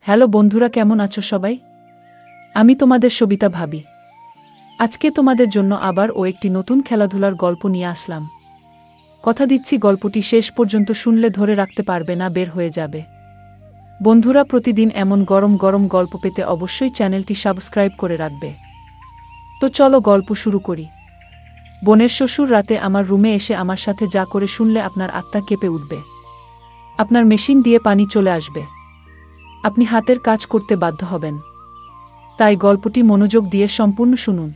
Hello বন্ধুরা, কেমন আছো সবাই? আমি তোমাদের সবিতা ভাবি। আজকে তোমাদের জন্য আবার একটি নতুন খেলাধুলার গল্প নিয়ে আসলাম। কথা দিচ্ছি, গল্পটি শেষ পর্যন্ত শুনলে ধরে রাখতে পারবে না, বের হয়ে যাবে। বন্ধুরা, প্রতিদিন এমন গরম গরম গল্প পেতে অবশ্যই চ্যানেলটি সাবস্ক্রাইব করে রাখবে। তো চলো গল্প শুরু করি। বোনের শ্বশুর রাতে আমার রুমে এসে আমার সাথে যা করে শুনলে আপনার আত্মা কেঁপে উঠবে। আপনার মেশিন দিয়ে পানি চলে আসবে, আপনি হাতের কাজ করতে বাধ্য হবেন। তাই গল্পটি মনোযোগ দিয়ে সম্পূর্ণ শুনুন।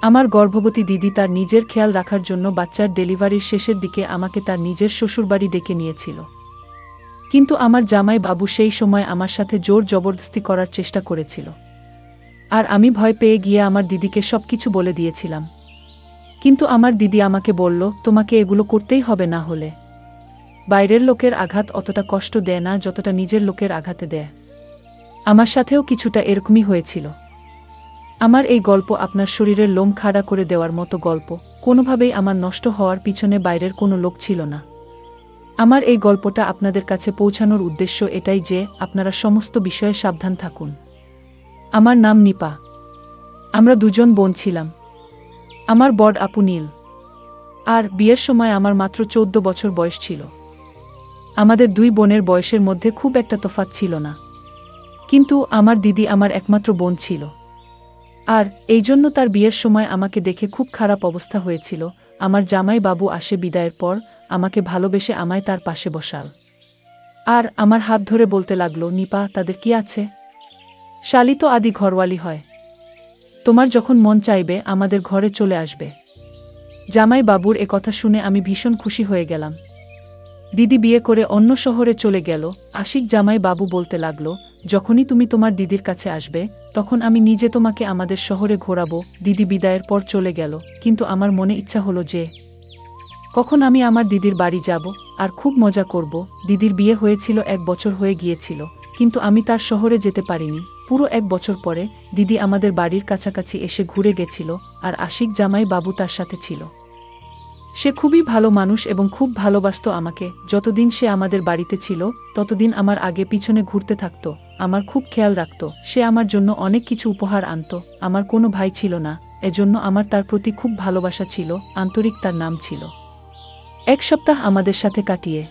আমার গর্ভবতী দিদি তার নিজের খেয়াল রাখার জন্য বাচ্চার ডেলিভারির শেষের দিকে আমাকে তার নিজের শ্বশুরবাড়ি ডেকে নিয়েছিল। কিন্তু আমার জামাই বাবু সেই সময় আমার সাথে জোর জবরদস্তি করার চেষ্টা করেছিল, আর আমি ভয় পেয়ে গিয়ে আমার দিদিকে সবকিছু বলে দিয়েছিলাম। কিন্তু আমার দিদি আমাকে বলল, তোমাকে এগুলো করতেই হবে, না হলে বাইরের লোকের আঘাত অতটা কষ্ট দেয় না যতটা নিজের লোকের আঘাতে দেয়। আমার সাথেও কিছুটা এরকমই হয়েছিল। আমার এই গল্প আপনার শরীরের লোম খাড়া করে দেওয়ার মতো গল্প। কোনোভাবেই আমার নষ্ট হওয়ার পিছনে বাইরের কোনো লোক ছিল না। আমার এই গল্পটা আপনাদের কাছে পৌঁছানোর উদ্দেশ্য এটাই যে আপনারা সমস্ত বিষয়ে সাবধান থাকুন। আমার নাম নিপা। আমরা দুজন বোন ছিলাম। আমার বড় আপু নীল, আর বিয়ের সময় আমার মাত্র 14 বছর বয়স ছিল। আমাদের দুই বোনের বয়সের মধ্যে খুব একটা তফাৎ ছিল না, কিন্তু আমার দিদি আমার একমাত্র বোন ছিল, আর এই জন্য তার বিয়ের সময় আমাকে দেখে খুব খারাপ অবস্থা হয়েছিল। আমার জামাই বাবু আসে বিদায়ের পর, আমাকে ভালোবেসে আমায় তার পাশে বসাল, আর আমার হাত ধরে বলতে লাগলো, নিপা, তাদের কি আছে? শালি তো আদি ঘরওয়ালি হয়, তোমার যখন মন চাইবে আমাদের ঘরে চলে আসবে। জামাই বাবুর এ কথা শুনে আমি ভীষণ খুশি হয়ে গেলাম। দিদি বিয়ে করে অন্য শহরে চলে গেল। আশিক জামাই বাবু বলতে লাগলো, যখনই তুমি তোমার দিদির কাছে আসবে তখন আমি নিজে তোমাকে আমাদের শহরে ঘোরাবো। দিদি বিদায়ের পর চলে গেল, কিন্তু আমার মনে ইচ্ছা হলো যে কখন আমি আমার দিদির বাড়ি যাব আর খুব মজা করব। দিদির বিয়ে হয়েছিল 1 বছর হয়ে গিয়েছিল, কিন্তু আমি তার শহরে যেতে পারিনি। পুরো 1 বছর পরে দিদি আমাদের বাড়ির কাছাকাছি এসে ঘুরে গেছিল, আর আশিক জামাই বাবু তার সাথে ছিল। সে খুবই ভালো মানুষ এবং খুব ভালোবাসত আমাকে। যতদিন সে আমাদের বাড়িতে ছিল ততদিন আমার আগে পিছনে ঘুরতে থাকত, আমার খুব খেয়াল রাখত। সে আমার জন্য অনেক কিছু উপহার আনত। আমার কোনো ভাই ছিল না, এজন্য আমার তার প্রতি খুব ভালোবাসা ছিল। আন্তরিক তার নাম ছিল। 1 সপ্তাহ আমাদের সাথে কাটিয়ে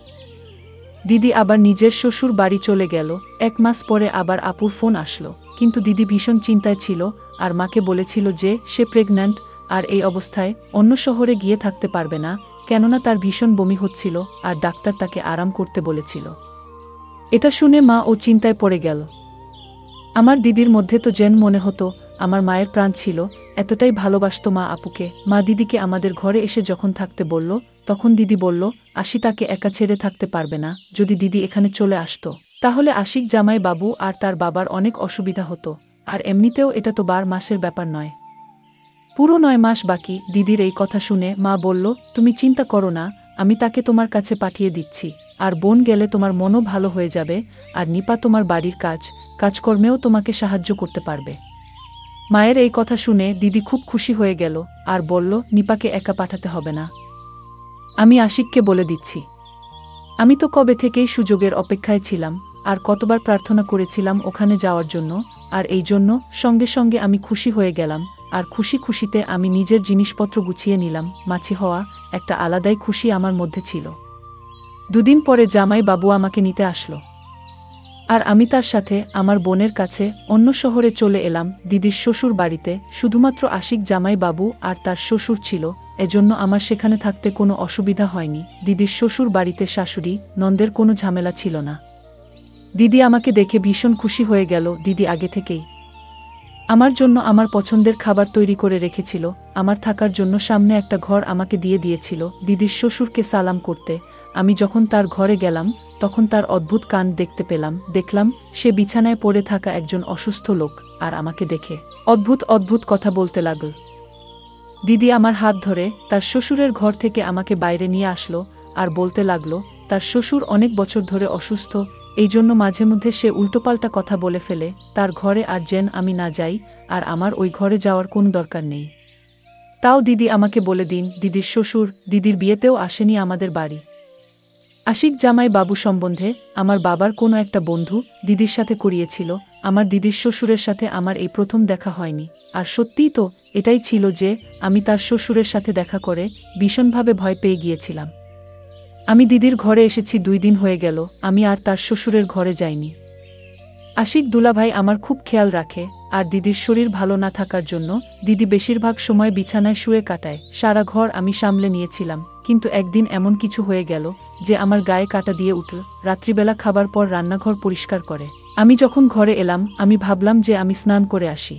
দিদি আবার নিজের শ্বশুর বাড়ি চলে গেল। 1 মাস পরে আবার আপুর ফোন আসলো, কিন্তু দিদি ভীষণ চিন্তায় ছিল আর মাকে বলেছিল যে সে প্রেগন্যান্ট, আর এই অবস্থায় অন্য শহরে গিয়ে থাকতে পারবে না, কেননা তার ভীষণ বমি হচ্ছিল আর ডাক্তার তাকে আরাম করতে বলেছিল। এটা শুনে মা চিন্তায় পড়ে গেল। আমার দিদির মধ্যে তো যেন মনে হতো আমার মায়ের প্রাণ ছিল, এতটাই ভালোবাসত মা আপুকে। মা দিদিকে আমাদের ঘরে এসে যখন থাকতে বলল, তখন দিদি বলল, আশি তাকে একা ছেড়ে থাকতে পারবে না। যদি দিদি এখানে চলে আসতো তাহলে আশিক জামাই বাবু আর তার বাবার অনেক অসুবিধা হতো, আর এমনিতেও এটা তো 12 মাসের ব্যাপার নয়, পুরো 9 মাস বাকি। দিদির এই কথা শুনে মা বলল, তুমি চিন্তা করো না, আমি তাকে তোমার কাছে পাঠিয়ে দিচ্ছি, আর বোন গেলে তোমার মনও ভালো হয়ে যাবে, আর নিপা তোমার বাড়ির কাজকর্মেও তোমাকে সাহায্য করতে পারবে। মায়ের এই কথা শুনে দিদি খুব খুশি হয়ে গেল আর বলল, নিপাকে একা পাঠাতে হবে না, আমি আশিককে বলে দিচ্ছি। আমি তো কবে থেকেই সুযোগের অপেক্ষায় ছিলাম, আর কতবার প্রার্থনা করেছিলাম ওখানে যাওয়ার জন্য, আর এই জন্য সঙ্গে সঙ্গে আমি খুশি হয়ে গেলাম। আর খুশিতে আমি নিজের জিনিসপত্র গুছিয়ে নিলাম। মাছি হওয়া একটা আলাদাই খুশি আমার মধ্যে ছিল। 2 দিন পরে জামাই বাবু আমাকে নিতে আসলো, আর আমি তার সাথে আমার বোনের কাছে অন্য শহরে চলে এলাম, দিদির শ্বশুর বাড়িতে। শুধুমাত্র আশিক জামাই বাবু আর তার শ্বশুর ছিল, এজন্য আমার সেখানে থাকতে কোনো অসুবিধা হয়নি। দিদির শ্বশুর বাড়িতে শাশুড়ি নন্দের কোনো ঝামেলা ছিল না। দিদি আমাকে দেখে ভীষণ খুশি হয়ে গেল। দিদি আগে থেকেই আমার জন্য আমার পছন্দের খাবার তৈরি করে রেখেছিল। আমার থাকার জন্য সামনে একটা ঘর আমাকে দিয়ে দিয়েছিল। দিদির শ্বশুরকে সালাম করতে আমি যখন তার ঘরে গেলাম, তখন তার অদ্ভুত কান দেখলাম সে বিছানায় পড়ে থাকা একজন অসুস্থ লোক, আর আমাকে দেখে অদ্ভুত কথা বলতে লাগল। দিদি আমার হাত ধরে তার শ্বশুরের ঘর থেকে আমাকে বাইরে নিয়ে আসলো আর বলতে লাগলো, তার শ্বশুর অনেক বছর ধরে অসুস্থ, এই জন্য মাঝে মধ্যে সে উল্টোপাল্টা কথা বলে ফেলে। তার ঘরে আর যেন আমি না যাই, আর আমার ওই ঘরে যাওয়ার কোনো দরকার নেই। তাও দিদি আমাকে বলে দিন, দিদির শ্বশুর দিদির বিয়েতেও আসেনি আমাদের বাড়ি। আশিক জামাই বাবু সম্বন্ধে আমার বাবার কোনো একটা বন্ধু দিদির সাথে করিয়েছিল। আমার দিদির শ্বশুরের সাথে আমার এই প্রথম দেখা হয়নি। আর সত্যিই তো এটাই ছিল যে আমি তার শ্বশুরের সাথে দেখা করে ভীষণভাবে ভয় পেয়ে গিয়েছিলাম। আমি দিদির ঘরে এসেছি 2 দিন হয়ে গেল, আমি আর তার শ্বশুরের ঘরে যাইনি। আশিক দুলাভাই আমার খুব খেয়াল রাখে, আর দিদির শরীর ভালো না থাকার জন্য দিদি বেশিরভাগ সময় বিছানায় শুয়ে কাটায়। সারা ঘর আমি সামলে নিয়েছিলাম, কিন্তু একদিন এমন কিছু হয়ে গেল যে আমার গায়ে কাটা দিয়ে উঠল। রাত্রিবেলা খাবার পর রান্নাঘর পরিষ্কার করে আমি যখন ঘরে এলাম, আমি ভাবলাম যে আমি স্নান করে আসি।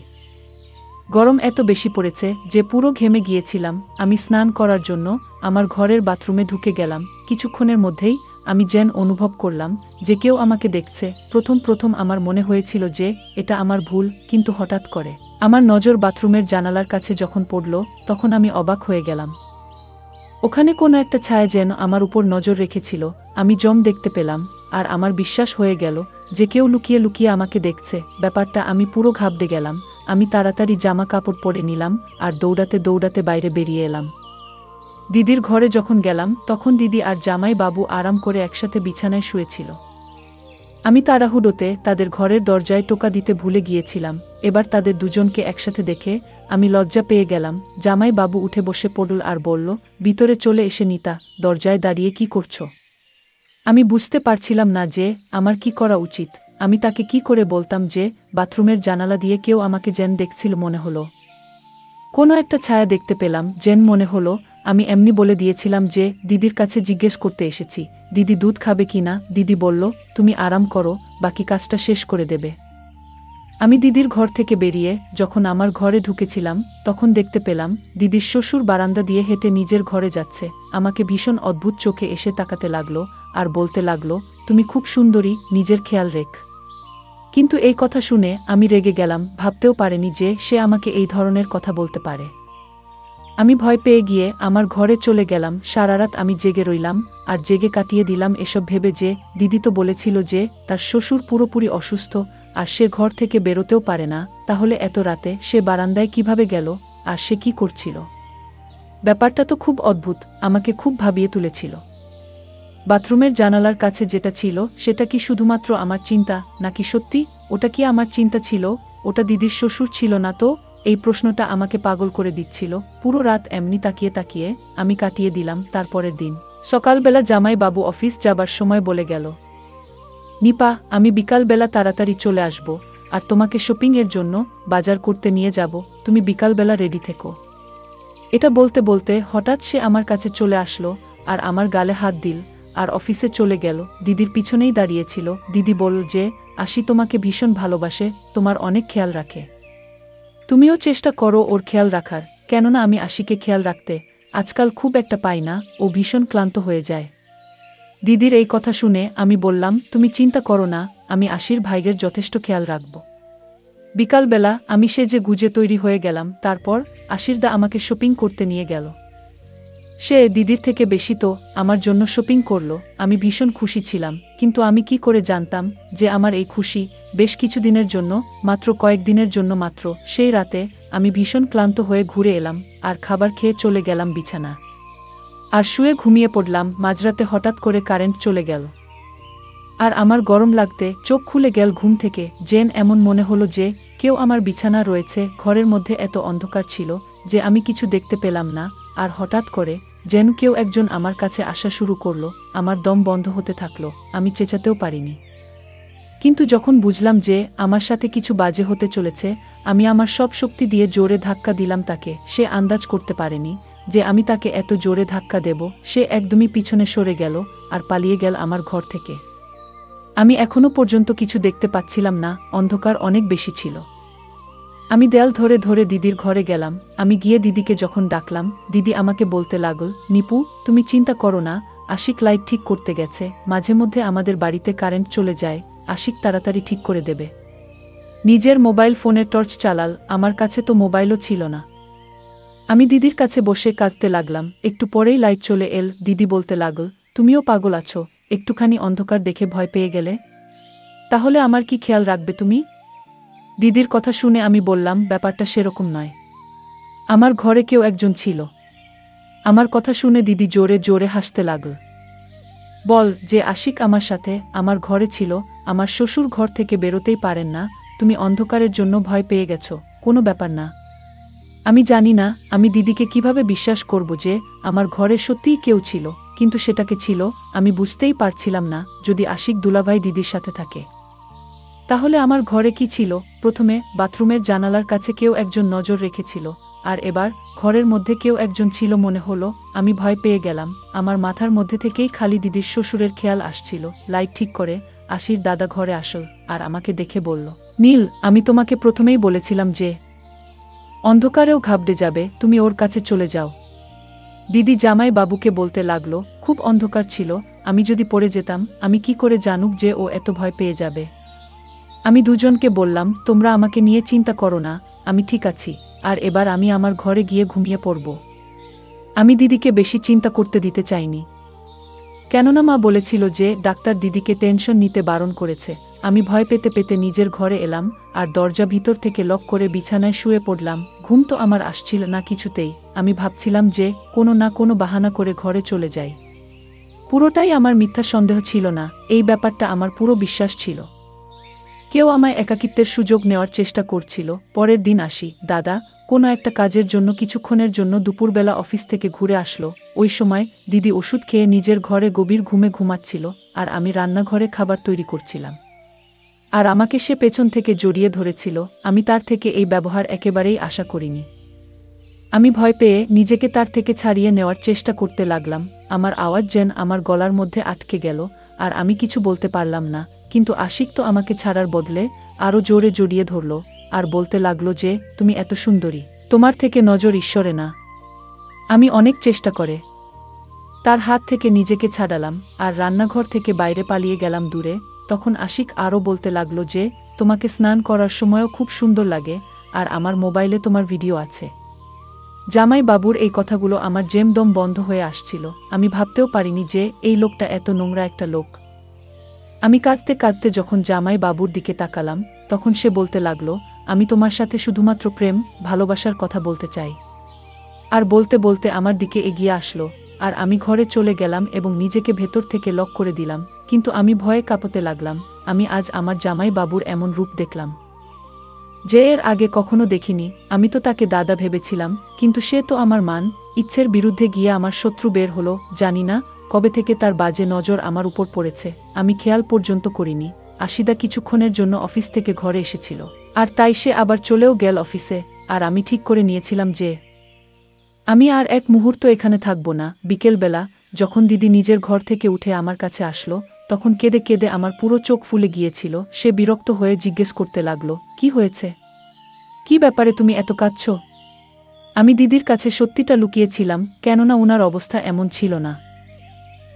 গরম এত বেশি পড়েছে যে পুরো ঘেমে গিয়েছিলাম। আমি স্নান করার জন্য আমার ঘরের বাথরুমে ঢুকে গেলাম। কিছুক্ষণের মধ্যেই আমি যেন অনুভব করলাম যে কেউ আমাকে দেখছে। প্রথম আমার মনে হয়েছিল যে এটা আমার ভুল, কিন্তু হঠাৎ করে আমার নজর বাথরুমের জানালার কাছে যখন পড়ল, তখন আমি অবাক হয়ে গেলাম। ওখানে কোনো একটা ছায়া যেন আমার উপর নজর রেখেছিল। আমি দেখতে পেলাম, আর আমার বিশ্বাস হয়ে গেল যে কেউ লুকিয়ে লুকিয়ে আমাকে দেখছে। ব্যাপারটা আমি পুরো ঘাবড়ে গেলাম। আমি তাড়াতাড়ি জামা কাপড় পরে নিলাম আর দৌড়াতে বাইরে বেরিয়ে এলাম। দিদির ঘরে যখন গেলাম, তখন দিদি আর জামাই বাবু আরাম করে একসাথে বিছানায় শুয়েছিল। আমি তাড়াহুড়োতে তাদের ঘরের দরজায় টোকা দিতে ভুলে গিয়েছিলাম। এবার তাদের দুজনকে একসাথে দেখে আমি লজ্জা পেয়ে গেলাম। জামাই বাবু উঠে বসে পড়ল আর বলল, ভিতরে চলে এসে নিতা, দরজায় দাঁড়িয়ে কি করছো? আমি বুঝতে পারছিলাম না যে আমার কি করা উচিত। আমি তাকে কি করে বলতাম যে বাথরুমের জানালা দিয়ে কেউ আমাকে যেন দেখছিল। মনে হলো কোনো একটা ছায়া দেখতে পেলাম, যেন মনে হলো আমি এমনি বলে দিয়েছিলাম যে দিদির কাছে জিজ্ঞেস করতে এসেছি দিদি দুধ খাবে কিনা। দিদি বলল, তুমি আরাম করো, বাকি কাজটা শেষ করে দেবে। আমি দিদির ঘর থেকে বেরিয়ে যখন আমার ঘরে ঢুকেছিলাম, তখন দেখতে পেলাম দিদির শ্বশুর বারান্দা দিয়ে হেঁটে নিজের ঘরে যাচ্ছে। আমাকে ভীষণ অদ্ভুত চোখে এসে তাকাতে লাগলো আর বলতে লাগলো, তুমি খুব সুন্দরী, নিজের খেয়াল রেখ। কিন্তু এই কথা শুনে আমি রেগে গেলাম। ভাবতেও পারিনি যে সে আমাকে এই ধরনের কথা বলতে পারে। আমি ভয় পেয়ে গিয়ে আমার ঘরে চলে গেলাম। সারা রাত আমি জেগে রইলাম আর জেগে কাটিয়ে দিলাম এসব ভেবে যে দিদি তো বলেছিল যে তার শ্বশুর পুরোপুরি অসুস্থ আর সে ঘর থেকে বেরোতেও পারে না। তাহলে এত রাতে সে বারান্দায় কিভাবে গেল আর সে কি করছিল? ব্যাপারটা তো খুব অদ্ভুত, আমাকে খুব ভাবিয়ে তুলেছিল। বাথরুমের জানালার কাছে যেটা ছিল সেটা কি শুধুমাত্র আমার চিন্তা, নাকি সত্যি ওটা কি আমার চিন্তা ছিল? ওটা দিদির শ্বশুর ছিল না তো? এই প্রশ্নটা আমাকে পাগল করে দিচ্ছিল। পুরো রাত এমনি তাকিয়ে আমি কাটিয়ে দিলাম। তারপরের দিন সকালবেলা জামাই বাবু অফিস যাবার সময় বলে গেল, নিপা, আমি বিকালবেলা তাড়াতাড়ি চলে আসব আর তোমাকে শপিং এর জন্য বাজার করতে নিয়ে যাব, তুমি বিকালবেলা রেডি থেকো। এটা বলতে বলতে হঠাৎ সে আমার কাছে চলে আসলো আর আমার গালে হাত দিল আর অফিসে চলে গেল। দিদির পিছনেই দাঁড়িয়েছিল। দিদি বলল যে আশি তোমাকে ভীষণ ভালোবাসে, তোমার অনেক খেয়াল রাখে। তুমিও চেষ্টা করো ওর খেয়াল রাখার, কেননা আমি আশিকে খেয়াল রাখতে আজকাল খুব একটা পাই না, ও ভীষণ ক্লান্ত হয়ে যায়। দিদির এই কথা শুনে আমি বললাম, তুমি চিন্তা করো না, আমি আশির ভাইয়ের যথেষ্ট খেয়াল রাখব। বিকালবেলা আমি সেজে গুজে তৈরি হয়ে গেলাম। তারপর আশিরদা আমাকে শপিং করতে নিয়ে গেল। সে দিদির থেকে বেশি তো আমার জন্য শপিং করলো। আমি ভীষণ খুশি ছিলাম, কিন্তু আমি কি করে জানতাম যে আমার এই খুশি বেশ কিছুদিনের জন্য, মাত্র কয়েকদিনের জন্য মাত্র। সেই রাতে আমি ভীষণ ক্লান্ত হয়ে ঘুরে এলাম আর খাবার খেয়ে চলে গেলাম বিছানা আর শুয়ে ঘুমিয়ে পড়লাম। মাঝরাতে হঠাৎ করে কারেন্ট চলে গেল আর আমার গরম লাগতে চোখ খুলে গেল ঘুম থেকে। যেন এমন মনে হলো যে কেউ আমার বিছানা রয়েছে। ঘরের মধ্যে এত অন্ধকার ছিল যে আমি কিছু দেখতে পেলাম না। আর হঠাৎ করে যেন কেউ একজন আমার কাছে আসা শুরু করলো। আমার দম বন্ধ হতে থাকলো, আমি চেঁচাতেও পারিনি। কিন্তু যখন বুঝলাম যে আমার সাথে কিছু বাজে হতে চলেছে, আমি আমার সব শক্তি দিয়ে জোরে ধাক্কা দিলাম তাকে। সে আন্দাজ করতে পারেনি যে আমি তাকে এত জোরে ধাক্কা দেব। সে একদমই পিছনে সরে গেল আর পালিয়ে গেল আমার ঘর থেকে। আমি এখনো পর্যন্ত কিছু দেখতে পাচ্ছিলাম না, অন্ধকার অনেক বেশি ছিল। আমি দেয়াল ধরে ধরে দিদির ঘরে গেলাম। আমি গিয়ে দিদিকে যখন ডাকলাম, দিদি আমাকে বলতে লাগল, নিপু, তুমি চিন্তা করো না, আশিক লাইট ঠিক করতে গেছে। মাঝে মধ্যে আমাদের বাড়িতে কারেন্ট চলে যায়, আশিক তাড়াতাড়ি ঠিক করে দেবে। নিজের মোবাইল ফোনের টর্চ চালাল, আমার কাছে তো মোবাইলও ছিল না। আমি দিদির কাছে বসে কাঁদতে লাগলাম। একটু পরেই লাইট চলে এল। দিদি বলতে লাগল, তুমিও পাগল আছো, একটুখানি অন্ধকার দেখে ভয় পেয়ে গেলে? তাহলে আমার কি খেয়াল রাখবে তুমি? দিদির কথা শুনে আমি বললাম, ব্যাপারটা সেরকম নয়। আমার ঘরে কেউ একজন ছিল। আমার কথা শুনে দিদি জোরে জোরে হাসতে লাগল। বল যে আশিক আমার সাথে আমার ঘরে ছিল, আমার শ্বশুর ঘর থেকে বেরোতেই পারেন না, তুমি অন্ধকারের জন্য ভয় পেয়ে গেছো, কোনো ব্যাপার না। আমি জানি না আমি দিদিকে কিভাবে বিশ্বাস করব যে আমার ঘরে সত্যিই কেউ ছিল, কিন্তু সেটাকে ছিল। আমি বুঝতেই পারছিলাম না যদি আশিক দুলাভাই দিদির সাথে থাকে তাহলে আমার ঘরে কি ছিল। প্রথমে বাথরুমের জানালার কাছে কেউ একজন নজর রেখেছিল, আর এবার ঘরের মধ্যে কেউ একজন ছিল মনে হলো। আমি ভয় পেয়ে গেলাম। আমার মাথার মধ্যে থেকেই খালি দিদির শ্বশুরের খেয়াল আসছিল। লাইট ঠিক করে আশির দাদা ঘরে আসল আর আমাকে দেখে বলল, নীল, আমি তোমাকে প্রথমেই বলেছিলাম যে অন্ধকারেও ঘাবড়ে যাবে, তুমি ওর কাছে চলে যাও। দিদি জামাই বাবুকে বলতে লাগলো, খুব অন্ধকার ছিল, আমি যদি পড়ে যেতাম আমি কি করে জানুক যে ও এত ভয় পেয়ে যাবে। আমি দুজনকে বললাম, তোমরা আমাকে নিয়ে চিন্তা করো না, আমি ঠিক আছি, আর এবার আমি আমার ঘরে গিয়ে ঘুমিয়ে পড়ব। আমি দিদিকে বেশি চিন্তা করতে দিতে চাইনি, কেননা মা বলেছিল যে ডাক্তার দিদিকে টেনশন নিতে বারণ করেছে। আমি ভয় পেতে পেতে নিজের ঘরে এলাম আর দরজা ভিতর থেকে লক করে বিছানায় শুয়ে পড়লাম। ঘুম তো আমার আসছিল না কিছুতেই। আমি ভাবছিলাম যে কোনো না কোনো বাহানা করে ঘরে চলে যাই। পুরোটাই আমার মিথ্যা সন্দেহ ছিল না, এই ব্যাপারটা আমার পুরো বিশ্বাস ছিল। কেউ আমায় একাকিত্বের সুযোগ নেওয়ার চেষ্টা করছিল। পরের দিন আসি দাদা কোনো একটা কাজের জন্য কিছুক্ষণের জন্য দুপুরবেলা অফিস থেকে ঘুরে আসলো। ওই সময় দিদি ওষুধ খেয়ে নিজের ঘরে গভীর ঘুমে ঘুমাচ্ছিল, আর আমি রান্নাঘরে খাবার তৈরি করছিলাম। আর আমাকে সে পেছন থেকে জড়িয়ে ধরেছিল। আমি তার থেকে এই ব্যবহার একেবারেই আশা করিনি। আমি ভয় পেয়ে নিজেকে তার থেকে ছাড়িয়ে নেওয়ার চেষ্টা করতে লাগলাম। আমার আওয়াজ যেন আমার গলার মধ্যে আটকে গেল, আর আমি কিছু বলতে পারলাম না। কিন্তু আশিক তো আমাকে ছাড়ার বদলে আরও জোরে জড়িয়ে ধরল আর বলতে লাগলো যে তুমি এত সুন্দরী, তোমার থেকে নজর ঈশ্বরে না। আমি অনেক চেষ্টা করে তার হাত থেকে নিজেকে ছাড়ালাম আর রান্নাঘর থেকে বাইরে পালিয়ে গেলাম দূরে। তখন আশিক আরও বলতে লাগলো যে তোমাকে স্নান করার সময়ও খুব সুন্দর লাগে, আর আমার মোবাইলে তোমার ভিডিও আছে। জামাই বাবুর এই কথাগুলো আমার জেমদম বন্ধ হয়ে আসছিল। আমি ভাবতেও পারিনি যে এই লোকটা এত নোংরা একটা লোক। আমি কাঁদতে কাঁদতে যখন জামাই বাবুর দিকে তাকালাম, তখন সে বলতে লাগলো, আমি তোমার সাথে শুধুমাত্র প্রেম ভালোবাসার কথা বলতে চাই। আর বলতে বলতে আমার দিকে এগিয়ে আসলো, আর আমি ঘরে চলে গেলাম এবং নিজেকে ভেতর থেকে লক করে দিলাম। কিন্তু আমি ভয়ে কাঁপতে লাগলাম। আমি আজ আমার জামাই বাবুর এমন রূপ দেখলাম যে এর আগে কখনো দেখিনি। আমি তো তাকে দাদা ভেবেছিলাম, কিন্তু সে তো আমার মান ইচ্ছের বিরুদ্ধে গিয়ে আমার শত্রু বের হলো। জানি না কবে থেকে তার বাজে নজর আমার উপর পড়েছে, আমি খেয়াল পর্যন্ত করিনি। আশিদা কিছুক্ষণের জন্য অফিস থেকে ঘরে এসেছিল, আর তাই সে আবার চলেও গেল অফিসে। আর আমি ঠিক করে নিয়েছিলাম যে আমি আর এক মুহূর্ত এখানে থাকব না। বিকেলবেলা যখন দিদি নিজের ঘর থেকে উঠে আমার কাছে আসলো, তখন কেঁদে কেঁদে আমার পুরো চোখ ফুলে গিয়েছিল। সে বিরক্ত হয়ে জিজ্ঞেস করতে লাগলো, কি হয়েছে, কি ব্যাপারে তুমি এত কাঁদছ? আমি দিদির কাছে সত্যিটা লুকিয়েছিলাম, কেননা ওনার অবস্থা এমন ছিল না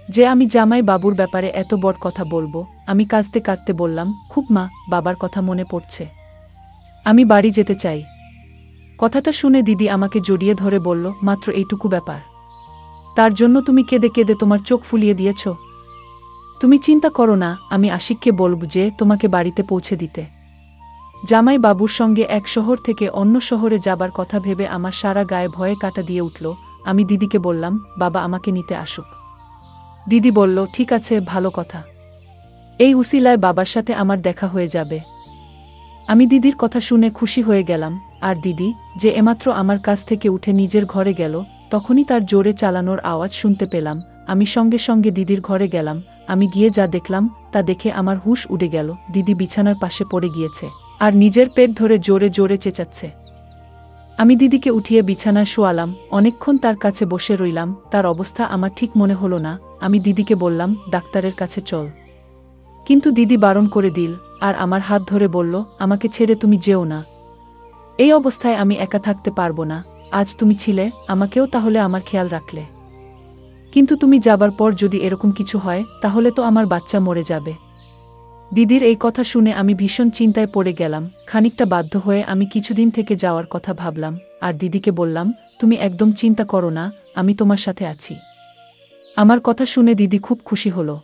যে আমি জামাই বাবুর ব্যাপারে এত বড় কথা বলবো। আমি কাঁদতে কাঁদতে বললাম, খুব মা, বাবার কথা মনে পড়ছে, আমি বাড়ি যেতে চাই। কথাটা শুনে দিদি আমাকে জড়িয়ে ধরে বলল, মাত্র এইটুকু ব্যাপার, তার জন্য তুমি কেঁদে কেঁদে তোমার চোখ ফুলিয়ে দিয়েছ? তুমি চিন্তা করো না, আমি আশিককে বলব যে তোমাকে বাড়িতে পৌঁছে দিতে। জামাই বাবুর সঙ্গে এক শহর থেকে অন্য শহরে যাবার কথা ভেবে আমার সারা গায়ে ভয়ে কাটা দিয়ে উঠল। আমি দিদিকে বললাম, বাবা আমাকে নিতে আসুক। দিদি বলল, ঠিক আছে, ভালো কথা, এই উসিলায় বাবার সাথে আমার দেখা হয়ে যাবে। আমি দিদির কথা শুনে খুশি হয়ে গেলাম। আর দিদি যে এমাত্র আমার কাছ থেকে উঠে নিজের ঘরে গেল, তখনই তার জোরে চালানোর আওয়াজ শুনতে পেলাম। আমি সঙ্গে সঙ্গে দিদির ঘরে গেলাম। আমি গিয়ে যা দেখলাম তা দেখে আমার হুঁশ উড়ে গেল। দিদি বিছানার পাশে পড়ে গিয়েছে আর নিজের পেট ধরে জোরে জোরে চেঁচাচ্ছে। আমি দিদিকে উঠিয়ে বিছানায় শোয়ালাম। অনেকক্ষণ তার কাছে বসে রইলাম। তার অবস্থা আমার ঠিক মনে হলো না। আমি দিদিকে বললাম, ডাক্তারের কাছে চল। কিন্তু দিদি বারণ করে দিল আর আমার হাত ধরে বলল, আমাকে ছেড়ে তুমি যেও না, এই অবস্থায় আমি একা থাকতে পারবো না। আজ তুমি ছিলে, আমাকেও তাহলে আমার খেয়াল রাখলে, কিন্তু তুমি যাবার পর যদি এরকম কিছু হয় তাহলে তো আমার বাচ্চা মরে যাবে। দিদির এই কথা শুনে আমি ভীষণ চিন্তায় পড়ে গেলাম। খানিকটা বাধ্য হয়ে আমি কিছুদিন থেকে যাওয়ার কথা ভাবলাম আর দিদিকে বললাম, তুমি একদম চিন্তা করো না, আমি তোমার সাথে আছি। আমার কথা শুনে দিদি খুব খুশি হলো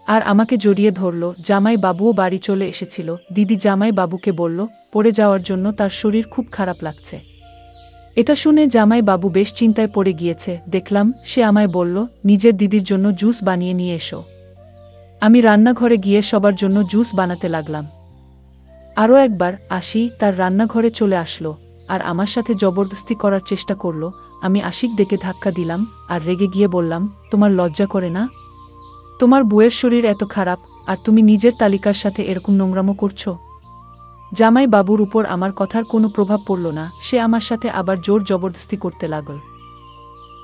আর আমাকে জড়িয়ে ধরল। জামাই বাবুও বাড়ি চলে এসেছিল। দিদি জামাই বাবুকে বলল, পড়ে যাওয়ার জন্য তার শরীর খুব খারাপ লাগছে, এটা শুনে জামাই বাবু বেশ চিন্তায় পড়ে গিয়েছে। দেখলাম সে আমায় বলল, নিজের দিদির জন্য জুস বানিয়ে নিয়ে এসো। আমি রান্নাঘরে গিয়ে সবার জন্য জুস বানাতে লাগলাম। আরও একবার আশি তার রান্নাঘরে চলে আসলো আর আমার সাথে জবরদস্তি করার চেষ্টা করল। আমি আশিক ডেকে ধাক্কা দিলাম আর রেগে গিয়ে বললাম, তোমার লজ্জা করে না? তোমার বউয়ের শরীর এত খারাপ আর তুমি নিজের তালিকার সাথে এরকম নোংরামো করছো? জামাই বাবুর উপর আমার কথার কোনো প্রভাব পড়ল না। সে আমার সাথে আবার জোর জবরদস্তি করতে লাগল।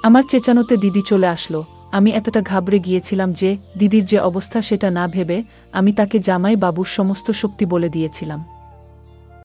আমার চেঁচানোতে দিদি চলে আসলো। আমি এতটা ঘাবড়ে গিয়েছিলাম যে দিদির যে অবস্থা সেটা না ভেবে আমি তাকে জামাই বাবুর সমস্ত শক্তি বলে দিয়েছিলাম।